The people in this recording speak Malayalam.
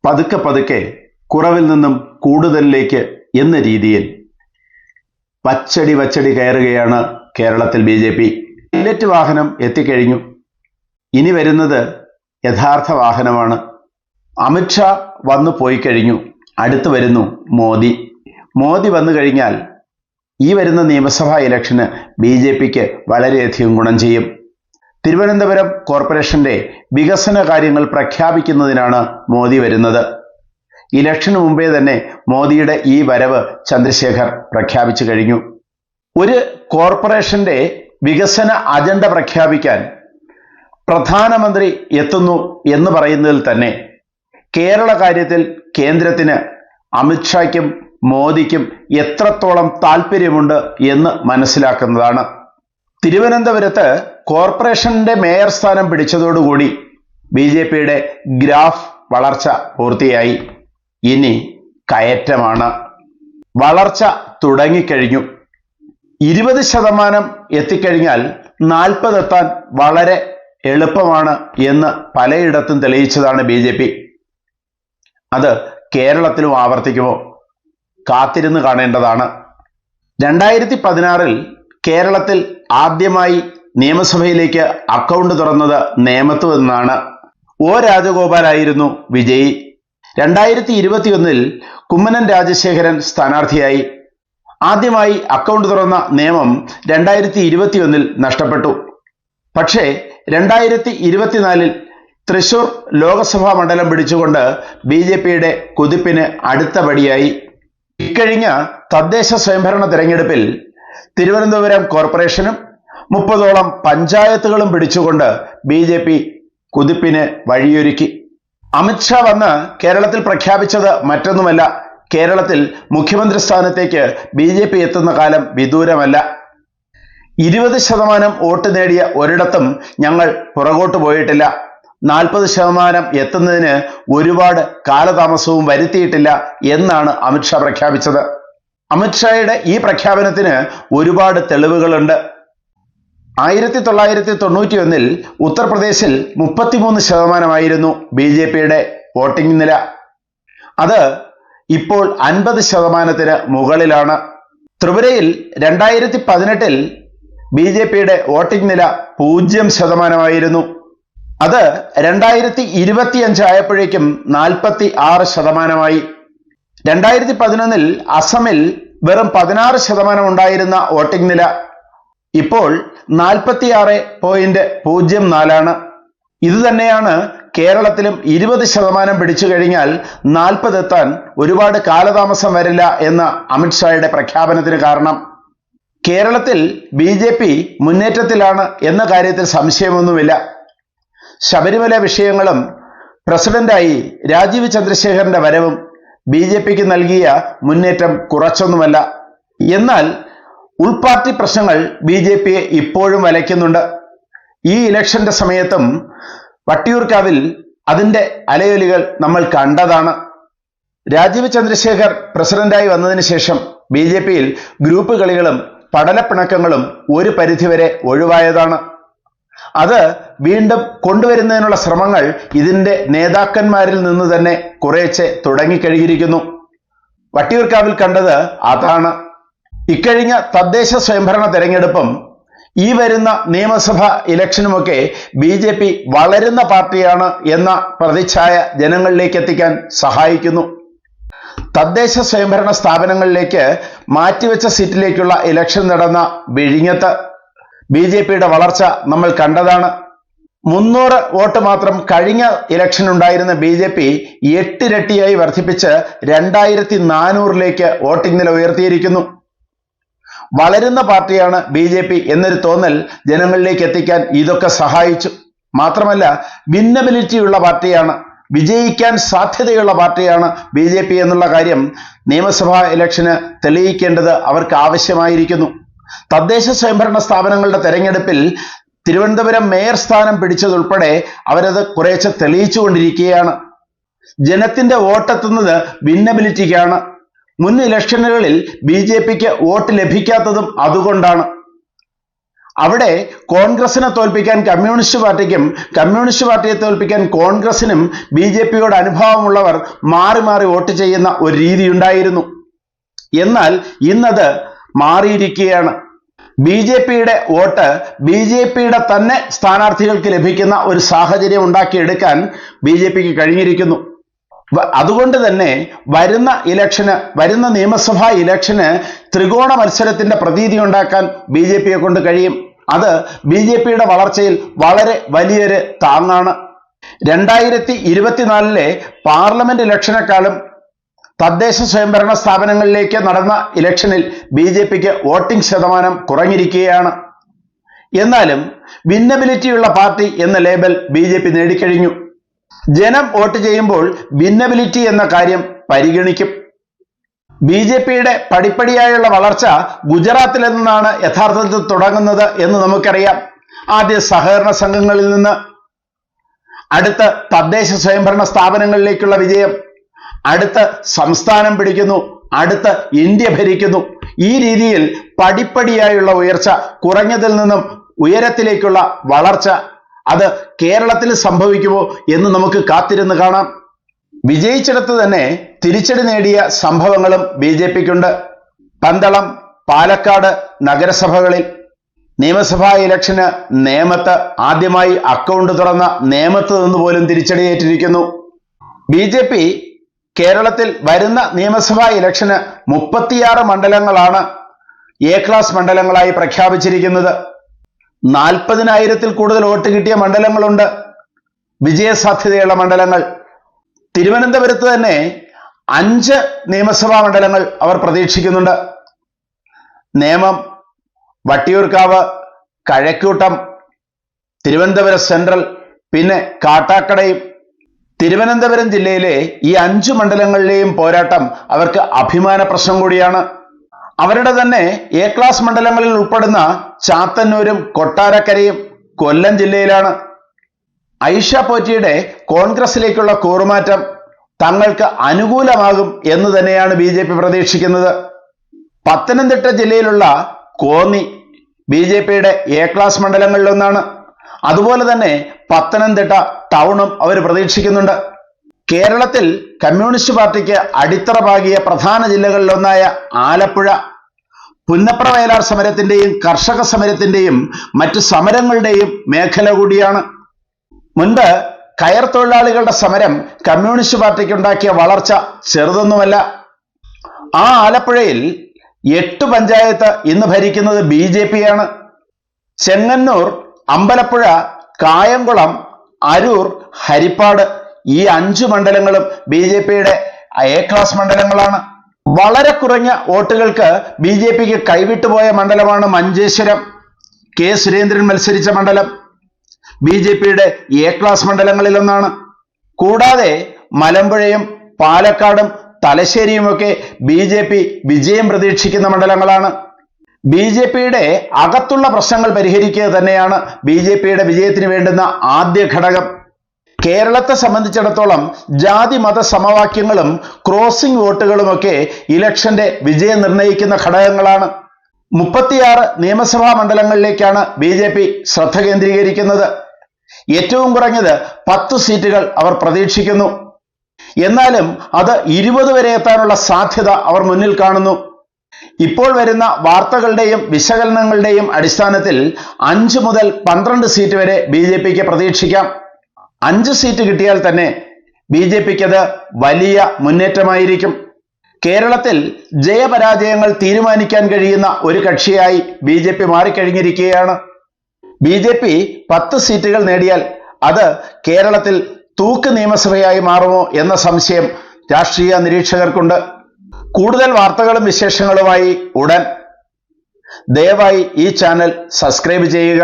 പതുക്കെ പതുക്കെ കുറവിൽ നിന്നും കൂടുതലിലേക്ക് എന്ന രീതിയിൽ വച്ചടി വച്ചടി കയറുകയാണ് കേരളത്തിൽ BJP. പൈലറ്റ് വാഹനം എത്തിക്കഴിഞ്ഞു. ഇനി വരുന്നത് യഥാർത്ഥ വാഹനമാണ്. അമിത്ഷാ വന്നു പോയി കഴിഞ്ഞു. അടുത്ത് വരുന്നു മോദി. മോദി വന്നു കഴിഞ്ഞാൽ ഈ വരുന്ന നിയമസഭാ ഇലക്ഷന് BJPക്ക് വളരെയധികം ഗുണം ചെയ്യും. തിരുവനന്തപുരം കോർപ്പറേഷന്റെ വികസന കാര്യങ്ങൾ പ്രഖ്യാപിക്കുന്നതിനാണ് മോദി വരുന്നത്. ഇലക്ഷന് മുമ്പേ തന്നെ മോദിയുടെ ഈ വരവ് ചന്ദ്രശേഖർ പ്രഖ്യാപിച്ചു കഴിഞ്ഞു. ഒരു കോർപ്പറേഷന്റെ വികസന അജണ്ട പ്രഖ്യാപിക്കാൻ പ്രധാനമന്ത്രി എത്തുന്നു എന്ന് പറയുന്നതിൽ തന്നെ കേരള കാര്യത്തിൽ കേന്ദ്രത്തിന് അമിത്ഷായ്ക്കും മോദിക്കും എത്രത്തോളം താല്പര്യമുണ്ട് എന്ന് മനസ്സിലാക്കുന്നതാണ്. തിരുവനന്തപുരത്ത് കോർപ്പറേഷന്റെ മേയർ സ്ഥാനം പിടിച്ചതോടുകൂടി BJPയുടെ ഗ്രാഫ് വളർച്ച പൂർത്തിയായി. ഇനി കയറ്റമാണ്. വളർച്ച തുടങ്ങിക്കഴിഞ്ഞു. 20% എത്തിക്കഴിഞ്ഞാൽ 40 എത്താൻ വളരെ എളുപ്പമാണ് എന്ന് പലയിടത്തും തെളിയിച്ചതാണ് BJP. അത് കേരളത്തിലും ആവർത്തിക്കുമോ? കാത്തിരുന്ന് കാണേണ്ടതാണ്. 2016 കേരളത്തിൽ ആദ്യമായി നിയമസഭയിലേക്ക് അക്കൗണ്ട് തുറന്നത് നേമത്ത് നിന്നാണ്. O രാജഗോപാലായിരുന്നു വിജയി. 2021 കുമ്മനം രാജശേഖരൻ സ്ഥാനാർത്ഥിയായി. ആദ്യമായി അക്കൗണ്ട് തുറന്ന നിയമം 2021 നഷ്ടപ്പെട്ടു. പക്ഷേ 2024 തൃശൂർ ലോക്സഭാ മണ്ഡലം പിടിച്ചുകൊണ്ട് BJPയുടെ കുതിപ്പിന് അടുത്ത പടിയായി. ഇക്കഴിഞ്ഞ തദ്ദേശ സ്വയംഭരണ തെരഞ്ഞെടുപ്പിൽ തിരുവനന്തപുരം കോർപ്പറേഷനും 30ഓളം പഞ്ചായത്തുകളും പിടിച്ചുകൊണ്ട് BJP കുതിപ്പിന് വഴിയൊരുക്കി. അമിത്ഷാ വന്ന് കേരളത്തിൽ പ്രഖ്യാപിച്ചത് മറ്റൊന്നുമല്ല, കേരളത്തിൽ മുഖ്യമന്ത്രി സ്ഥാനത്തേക്ക് BJP എത്തുന്ന കാലം വിദൂരമല്ല. 20% വോട്ട് നേടിയ ഒരിടത്തും ഞങ്ങൾ പുറകോട്ട് പോയിട്ടില്ല. 40% എത്തുന്നതിന് ഒരുപാട് കാലതാമസവും വരുത്തിയിട്ടില്ല എന്നാണ് അമിത്ഷാ പ്രഖ്യാപിച്ചത്. അമിത്ഷായുടെ ഈ പ്രഖ്യാപനത്തിന് ഒരുപാട് തെളിവുകളുണ്ട്. 1991 ഉത്തർപ്രദേശിൽ 33% BJPയുടെ വോട്ടിംഗ് നില. അത് ഇപ്പോൾ 50%-ന് മുകളിലാണ്. ത്രിപുരയിൽ 2018 BJPയുടെ വോട്ടിംഗ് നില 0%. അത് 2025 ആയപ്പോഴേക്കും 46%. 2011 അസമിൽ വെറും 16% ഉണ്ടായിരുന്ന വോട്ടിംഗ് നില ഇപ്പോൾ 46.04. ഇത് തന്നെയാണ് കേരളത്തിലും. 20% പിടിച്ചു കഴിഞ്ഞാൽ 40 എത്താൻ ഒരുപാട് കാലതാമസം വരില്ല എന്ന അമിത്ഷായുടെ പ്രഖ്യാപനത്തിന് കാരണം. കേരളത്തിൽ BJP മുന്നേറ്റത്തിലാണ് എന്ന കാര്യത്തിൽ സംശയമൊന്നുമില്ല. ശബരിമല വിഷയങ്ങളും പ്രസിഡന്റായി രാജീവ് ചന്ദ്രശേഖരന്റെ വരവും BJPക്ക് നൽകിയ മുന്നേറ്റം കുറച്ചൊന്നുമല്ല. എന്നാൽ ഉൾപാർട്ടി പ്രശ്നങ്ങൾ BJPയെ ഇപ്പോഴും വലയ്ക്കുന്നുണ്ട്. ഈ ഇലക്ഷന്റെ സമയത്തും വട്ടിയൂർക്കാവിൽ അതിന്റെ അലയൊലികൾ നമ്മൾ കണ്ടതാണ്. രാജീവ് ചന്ദ്രശേഖർ പ്രസിഡന്റായി വന്നതിന് ശേഷം BJPയിൽ ഗ്രൂപ്പ് കളികളും പടലപ്പിണക്കങ്ങളും ഒരു പരിധിവരെ ഒഴിവായതാണ്. അത് വീണ്ടും കൊണ്ടുവരുന്നതിനുള്ള ശ്രമങ്ങൾ ഇതിന്റെ നേതാക്കന്മാരിൽ നിന്ന് തന്നെ കുറേശ്ശെ തുടങ്ങിക്കഴിഞ്ഞിരിക്കുന്നു. വട്ടിയൂർക്കാവിൽ കണ്ടത് അതാണ്. ഇക്കഴിഞ്ഞ തദ്ദേശ സ്വയംഭരണ തെരഞ്ഞെടുപ്പും ഈ വരുന്ന നിയമസഭാ ഇലക്ഷനുമൊക്കെ BJP വളരുന്ന പാർട്ടിയാണ് എന്ന പ്രതിച്ഛായ ജനങ്ങളിലേക്ക് എത്തിക്കാൻ സഹായിക്കുന്നു. തദ്ദേശ സ്വയംഭരണ സ്ഥാപനങ്ങളിലേക്ക് മാറ്റിവെച്ച സീറ്റിലേക്കുള്ള ഇലക്ഷൻ നടന്ന വിഴിഞ്ഞത്ത് BJPയുടെ വളർച്ച നമ്മൾ കണ്ടതാണ്. 300 വോട്ട് മാത്രം കഴിഞ്ഞ ഇലക്ഷൻ ഉണ്ടായിരുന്ന BJP 8 ഇരട്ടിയായി വർദ്ധിപ്പിച്ച് 2400-ലേക്ക് വോട്ടിംഗ് നില ഉയർത്തിയിരിക്കുന്നു. വളരുന്ന പാർട്ടിയാണ് BJP എന്നൊരു തോന്നൽ ജനങ്ങളിലേക്ക് എത്തിക്കാൻ ഇതൊക്കെ സഹായിച്ചു. മാത്രമല്ല വിന്നബിലിറ്റി ഉള്ള പാർട്ടിയാണ്, വിജയിക്കാൻ സാധ്യതയുള്ള പാർട്ടിയാണ് BJP എന്നുള്ള കാര്യം നിയമസഭാ ഇലക്ഷന് തെളിയിക്കേണ്ടത് അവർക്ക് ആവശ്യമായിരിക്കുന്നു. തദ്ദേശ സ്വയംഭരണ സ്ഥാപനങ്ങളുടെ തെരഞ്ഞെടുപ്പിൽ തിരുവനന്തപുരം മേയർ സ്ഥാനം പിടിച്ചതുൾപ്പെടെ അവരത് കുറേശ്ശെ തെളിയിച്ചുകൊണ്ടിരിക്കുകയാണ്. ജനത്തിന്റെ വോട്ടെത്തുന്നത് വിന്നബിലിറ്റിക്കാണ്. മുൻ ഇലക്ഷനുകളിൽ BJPക്ക് വോട്ട് ലഭിക്കാത്തതും അതുകൊണ്ടാണ്. അവിടെ കോൺഗ്രസിനെ തോൽപ്പിക്കാൻ കമ്മ്യൂണിസ്റ്റ് പാർട്ടിക്കും കമ്മ്യൂണിസ്റ്റ് പാർട്ടിയെ തോൽപ്പിക്കാൻ കോൺഗ്രസിനും BJPയോട് അനുഭാവമുള്ളവർ മാറി മാറി വോട്ട് ചെയ്യുന്ന ഒരു രീതി ഉണ്ടായിരുന്നു. എന്നാൽ ഇന്നത് മാറിയിരിക്കുകയാണ്. BJPയുടെ വോട്ട് BJPയുടെ തന്നെ സ്ഥാനാർത്ഥികൾക്ക് ലഭിക്കുന്ന ഒരു സാഹചര്യം ഉണ്ടാക്കിയെടുക്കാൻ BJPക്ക് കഴിഞ്ഞിരിക്കുന്നു. അതുകൊണ്ട് തന്നെ വരുന്ന നിയമസഭാ ഇലക്ഷന് ത്രികോണ മത്സരത്തിന്റെ പ്രതീതി ഉണ്ടാക്കാൻ BJPയെ കൊണ്ട് കഴിയും. അത് BJPയുടെ വളർച്ചയിൽ വളരെ വലിയൊരു താങ്ങാണ്. 2024 പാർലമെന്റ് ഇലക്ഷനേക്കാളും തദ്ദേശ സ്വയംഭരണ സ്ഥാപനങ്ങളിലേക്ക് നടന്ന ഇലക്ഷനിൽ BJPക്ക് വോട്ടിംഗ് ശതമാനം കുറഞ്ഞിരിക്കുകയാണ്. എന്നാലും വിന്നബിലിറ്റിയുള്ള പാർട്ടി എന്ന ലേബൽ BJP നേടിക്കഴിഞ്ഞു. ജനം വോട്ട് ചെയ്യുമ്പോൾ വിന്നബിലിറ്റി എന്ന കാര്യം പരിഗണിക്കും. BJPയുടെ പടിപ്പടിയായുള്ള വളർച്ച ഗുജറാത്തിൽ നിന്നാണ് യഥാർത്ഥത്തിൽ തുടങ്ങുന്നത് എന്ന് നമുക്കറിയാം. ആദ്യ സഹകരണ സംഘങ്ങളിൽ നിന്ന് അടുത്ത് തദ്ദേശ സ്വയംഭരണ സ്ഥാപനങ്ങളിലേക്കുള്ള വിജയം, അടുത്ത് സംസ്ഥാനം പിടിക്കുന്നു, അടുത്ത് ഇന്ത്യ ഭരിക്കുന്നു. ഈ രീതിയിൽ പടിപ്പടിയായുള്ള ഉയർച്ച, കുറഞ്ഞതിൽ നിന്നും ഉയരത്തിലേക്കുള്ള വളർച്ച, അത് കേരളത്തിൽ സംഭവിക്കുമോ എന്ന് നമുക്ക് കാത്തിരുന്ന് കാണാം. വിജയിച്ചിടത്ത് തന്നെ തിരിച്ചടി നേടിയ സംഭവങ്ങളും BJPക്കുണ്ട്. പന്തളം, പാലക്കാട് നഗരസഭകളിൽ നിയമസഭാ ഇലക്ഷന് നേമത്ത് ആദ്യമായി അക്കൗണ്ട് തുറന്ന നേമത്ത് നിന്ന് പോലും തിരിച്ചടിയേറ്റിരിക്കുന്നു. BJP കേരളത്തിൽ വരുന്ന നിയമസഭാ ഇലക്ഷന് 36 മണ്ഡലങ്ങളാണ് A ക്ലാസ് മണ്ഡലങ്ങളായി പ്രഖ്യാപിച്ചിരിക്കുന്നത്. 40,000-ൽ കൂടുതൽ വോട്ട് കിട്ടിയ മണ്ഡലങ്ങളുണ്ട്, വിജയസാധ്യതയുള്ള മണ്ഡലങ്ങൾ. തിരുവനന്തപുരത്ത് തന്നെ 5 നിയമസഭാ മണ്ഡലങ്ങൾ അവർ പ്രതീക്ഷിക്കുന്നുണ്ട്. നേമം, വട്ടിയൂർക്കാവ്, കഴക്കൂട്ടം, തിരുവനന്തപുരം സെൻട്രൽ, പിന്നെ കാട്ടാക്കടയും. തിരുവനന്തപുരം ജില്ലയിലെ ഈ 5 മണ്ഡലങ്ങളിലെയും പോരാട്ടം അവർക്ക് അഭിമാന പ്രശ്നം കൂടിയാണ്. അവരുടെ തന്നെ A ക്ലാസ് മണ്ഡലങ്ങളിൽ ഉൾപ്പെടുന്ന ചാത്തന്നൂരും കൊട്ടാരക്കരയും കൊല്ലം ജില്ലയിലാണ്. ഐഷ പോറ്റിയുടെ കോൺഗ്രസിലേക്കുള്ള കൂറുമാറ്റം തങ്ങൾക്ക് അനുകൂലമാകും എന്ന് തന്നെയാണ് BJP പ്രതീക്ഷിക്കുന്നത്. പത്തനംതിട്ട ജില്ലയിലുള്ള കോന്നി BJPയുടെ A ക്ലാസ് മണ്ഡലങ്ങളിലൊന്നാണ്. അതുപോലെ തന്നെ പത്തനംതിട്ട ടൗണും അവർ പ്രതീക്ഷിക്കുന്നുണ്ട്. കേരളത്തിൽ കമ്മ്യൂണിസ്റ്റ് പാർട്ടിക്ക് അടിത്തറ പാകിയ പ്രധാന ജില്ലകളിലൊന്നായ ആലപ്പുഴ പുന്നപ്ര വയലാർ സമരത്തിന്റെയും കർഷക സമരത്തിന്റെയും മറ്റു സമരങ്ങളുടെയും മേഖല കൂടിയാണ്. മുൻപ് കയർ തൊഴിലാളികളുടെ സമരം കമ്മ്യൂണിസ്റ്റ് പാർട്ടിക്ക് ഉണ്ടാക്കിയ വളർച്ച ചെറുതൊന്നുമല്ല. ആ ആലപ്പുഴയിൽ 8 പഞ്ചായത്ത് ഇന്ന് ഭരിക്കുന്നത് BJPയാണ്. ചെങ്ങന്നൂർ, അമ്പലപ്പുഴ, കായംകുളം, അരൂർ, ഹരിപ്പാട് ഈ 5 മണ്ഡലങ്ങളും BJPയുടെ A ക്ലാസ് മണ്ഡലങ്ങളാണ്. വളരെ കുറഞ്ഞ വോട്ടുകൾക്ക് BJPക്ക് കൈവിട്ടുപോയ മണ്ഡലമാണ് മഞ്ചേശ്വരം. K സുരേന്ദ്രൻ മത്സരിച്ച മണ്ഡലം BJPയുടെ A ക്ലാസ് മണ്ഡലങ്ങളിലൊന്നാണ്. കൂടാതെ മലമ്പുഴയും പാലക്കാടും തലശ്ശേരിയുമൊക്കെ BJP വിജയം പ്രതീക്ഷിക്കുന്ന മണ്ഡലങ്ങളാണ്. BJPയുടെ അകത്തുള്ള പ്രശ്നങ്ങൾ പരിഹരിക്കുക തന്നെയാണ് BJPയുടെ വിജയത്തിന് വേണ്ടുന്ന ആദ്യ ഘടകം. കേരളത്തെ സംബന്ധിച്ചിടത്തോളം ജാതി മത സമവാക്യങ്ങളും ക്രോസിംഗ് വോട്ടുകളുമൊക്കെ ഇലക്ഷന്റെ വിജയം നിർണ്ണയിക്കുന്ന ഘടകങ്ങളാണ്. 36 നിയമസഭാ മണ്ഡലങ്ങളിലേക്കാണ് BJP ശ്രദ്ധ കേന്ദ്രീകരിക്കുന്നത്. ഏറ്റവും കുറഞ്ഞത് 10 സീറ്റുകൾ അവർ പ്രതീക്ഷിക്കുന്നു. എന്നാലും അത് 20 വരെ എത്താനുള്ള സാധ്യത അവർ മുന്നിൽ കാണുന്നു. ഇപ്പോൾ വരുന്ന വാർത്തകളുടെയും വിശകലനങ്ങളുടെയും അടിസ്ഥാനത്തിൽ 5 മുതൽ 12 സീറ്റ് വരെ BJPക്ക് പ്രതീക്ഷിക്കാം. 5 സീറ്റ് കിട്ടിയാൽ തന്നെ BJPക്ക് അത് വലിയ മുന്നേറ്റമായിരിക്കും. കേരളത്തിൽ ജയപരാജയങ്ങൾ തീരുമാനിക്കാൻ കഴിയുന്ന ഒരു കക്ഷിയായി BJP മാറിക്കഴിഞ്ഞിരിക്കുകയാണ്. BJP 10 സീറ്റുകൾ നേടിയാൽ അത് കേരളത്തിൽ തൂക്ക് നിയമസഭയായി മാറുമോ എന്ന സംശയം രാഷ്ട്രീയ നിരീക്ഷകർക്കുണ്ട്. കൂടുതൽ വാർത്തകളും വിശേഷങ്ങളുമായി ഉടൻ. ദയവായി ഈ ചാനൽ സബ്സ്ക്രൈബ് ചെയ്യുക.